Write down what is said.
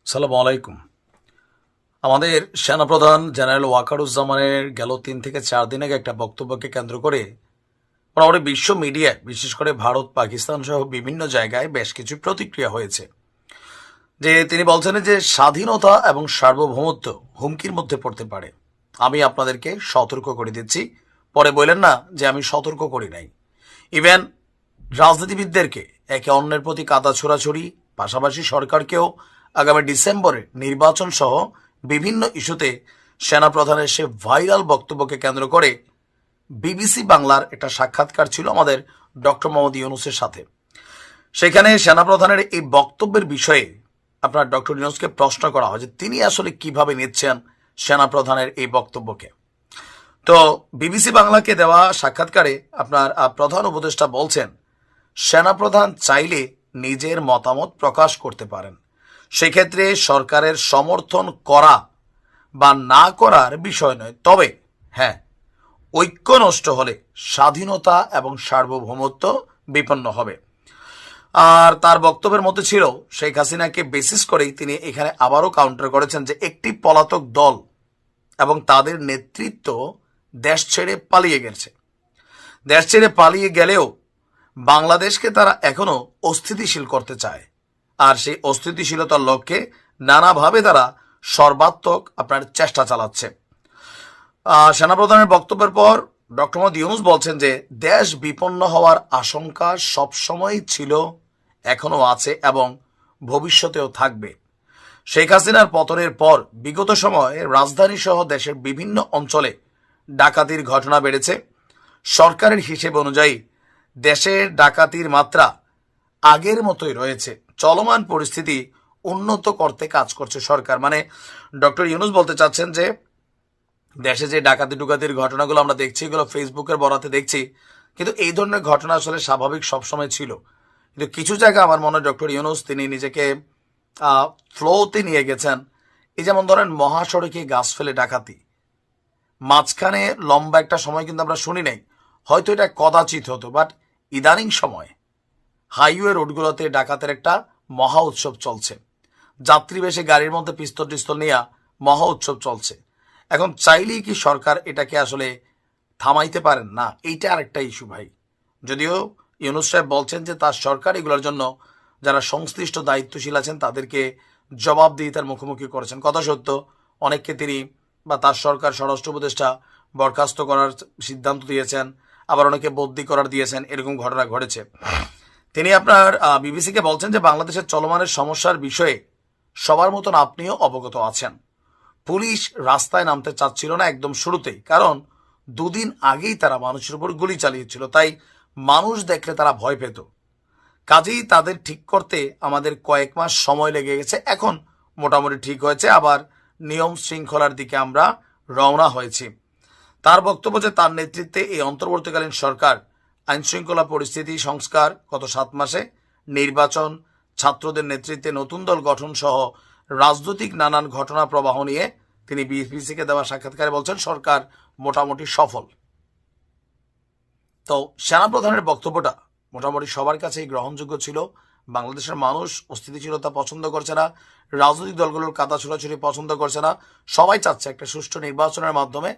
সালামু আলাইকুম। আমাদের সেনাপ্রধান জেনারেল ওয়াকারুজ্জামানের গেল 3 থেকে 4 দিন আগে একটা বক্তব্যকে কেন্দ্র করে মোটামুটি বিশ্ব মিডিয়ায়, বিশেষ করে ভারত, পাকিস্তান সহ বিভিন্ন জায়গায় বেশ কিছু প্রতিক্রিয়া হয়েছে। যে তিনি বলছেন যে স্বাধীনতা এবং সার্বভৌমত্ব হুমকির মধ্যে পড়তে পারে। আমি আপনাদেরকে সতর্ক করে দিচ্ছি, পরে বললেন না যে আমি সতর্ক করি নাই। ইভেন রাজনীতিবিদদেরকে একে অন্যের প্রতি কাদা ছোড়াছুড়ি, পাশাপাশি সরকারকেও আগামী ডিসেম্বরে নির্বাচন সহ বিভিন্ন ইস্যুতে সেনাপ্রধানের সে ভাইরাল বক্তব্যকে কেন্দ্র করে বিবিসি বাংলার একটা সাক্ষাৎকার ছিল আমাদের ডক্টর মোহাম্মদ ইউনূসের সাথে। সেখানে সেনাপ্রধানের এই বক্তব্যের বিষয়ে আপনার ডক্টর ইউনূসকে প্রশ্ন করা হয় যে তিনি আসলে কিভাবে নিচ্ছেন সেনাপ্রধানের এই বক্তব্যকে। তো বিবিসি বাংলাকে দেওয়া সাক্ষাৎকারে আপনার প্রধান উপদেষ্টা বলছেন, সেনাপ্রধান চাইলে নিজের মতামত প্রকাশ করতে পারেন, সেক্ষেত্রে সরকারের সমর্থন করা বা না করার বিষয় নয়। তবে হ্যাঁ, ঐক্য নষ্ট হলে স্বাধীনতা এবং সার্বভৌমত্ব বিপন্ন হবে। আর তার বক্তব্যের মধ্যে ছিল শেখ হাসিনাকে বেসিস করেই তিনি এখানে আবারও কাউন্টার করেছেন যে একটি পলাতক দল এবং তাদের নেতৃত্ব দেশ ছেড়ে পালিয়ে গেছে। দেশ ছেড়ে পালিয়ে গেলেও বাংলাদেশকে তারা এখনো অস্থিতিশীল করতে চায়, আর সেই অস্থিতিশীলতার লক্ষ্যে নানাভাবে তারা সর্বাত্মক আপনার চেষ্টা চালাচ্ছে। সেনাপ্রধানের বক্তব্যের পর ডক্টর মোহাম্মদ ইউনূস বলছেন যে দেশ বিপন্ন হওয়ার আশঙ্কা সবসময়ই ছিল, এখনো আছে এবং ভবিষ্যতেও থাকবে। শেখ হাসিনার পতনের পর বিগত সময়ে রাজধানী সহ দেশের বিভিন্ন অঞ্চলে ডাকাতির ঘটনা বেড়েছে। সরকারের হিসেব অনুযায়ী দেশের ডাকাতির মাত্রা আগের মতোই রয়েছে। চলমান পরিস্থিতি উন্নত করতে কাজ করছে সরকার। মানে ডক্টর ইউনূস বলতে চাচ্ছেন যে দেশে যে ডাকাতি ডুকাতির ঘটনাগুলো আমরা দেখছি, এগুলো ফেসবুকের বরাতে দেখছি, কিন্তু এই ধরনের ঘটনা আসলে স্বাভাবিক সবসময় ছিল। কিন্তু কিছু জায়গা আমার মনে হয় ডক্টর ইউনূস তিনি নিজেকে ফ্লোতে নিয়ে গেছেন। এই যেমন ধরেন মহাসড়কে গাছ ফেলে ডাকাতি, মাঝখানে লম্বা একটা সময় কিন্তু আমরা শুনি নাই, হয়তো এটা কদাচিৎ হতো, বাট ইদানিং সময় হাইওয়ে রোডগুলোতে ডাকাতের একটা মহা উৎসব চলছে। যাত্রী বেশে গাড়ির মধ্যে পিস্তল টিস্তল নিয়ে মহা উৎসব চলছে। এখন চাইলেই কি সরকার এটাকে আসলে থামাইতে পারেন না? এইটা আরেকটা ইস্যু ভাই। যদিও ইউনূস সাহেব বলছেন যে তার সরকার এগুলোর জন্য যারা সংশ্লিষ্ট দায়িত্বশীল আছেন তাদেরকে জবাবদিহিতার মুখোমুখি করেছেন, কথা সত্য। অনেককে তিনি বা তার সরকার স্বরাষ্ট্র উপদেষ্টা বরখাস্ত করার সিদ্ধান্ত দিয়েছেন, আবার অনেকে বদলি করার দিয়েছেন, এরকম ঘটনা ঘটেছে। তিনি আপনার বিবিসিকে বলছেন যে বাংলাদেশের চলমানের সমস্যার বিষয়ে সবার মতন আপনিও অবগত আছেন। পুলিশ রাস্তায় নামতে চাচ্ছিল না একদম শুরুতেই, কারণ দুদিন আগেই তারা মানুষের উপর গুলি চালিয়েছিল, তাই মানুষ দেখলে তারা ভয় পেত। কাজেই তাদের ঠিক করতে আমাদের কয়েক মাস সময় লেগে গেছে। এখন মোটামুটি ঠিক হয়েছে, আবার নিয়ম শৃঙ্খলার দিকে আমরা রওনা হয়েছি। তার বক্তব্য যে তার নেতৃত্বে এই অন্তর্বর্তীকালীন সরকার আইনশৃঙ্খলা পরিস্থিতি সংস্কার, গত 7 মাসে নির্বাচন, ছাত্রদের নেতৃত্বে নতুন দল গঠন সহ রাজনৈতিক নানান ঘটনা প্রবাহ নিয়ে তিনি বিবিসিকে দেওয়া সাক্ষাৎকারে বলছেন সরকার মোটামুটি সফল। তো সেনাপ্রধানের বক্তব্যটা মোটামুটি সবার কাছেই গ্রহণযোগ্য ছিল। বাংলাদেশের মানুষ অস্থিতিশীলতা পছন্দ করছে না, রাজনৈতিক দলগুলোর কাদা ছোড়াছুড়ি পছন্দ করছে না। সবাই চাচ্ছে একটা সুষ্ঠু নির্বাচনের মাধ্যমে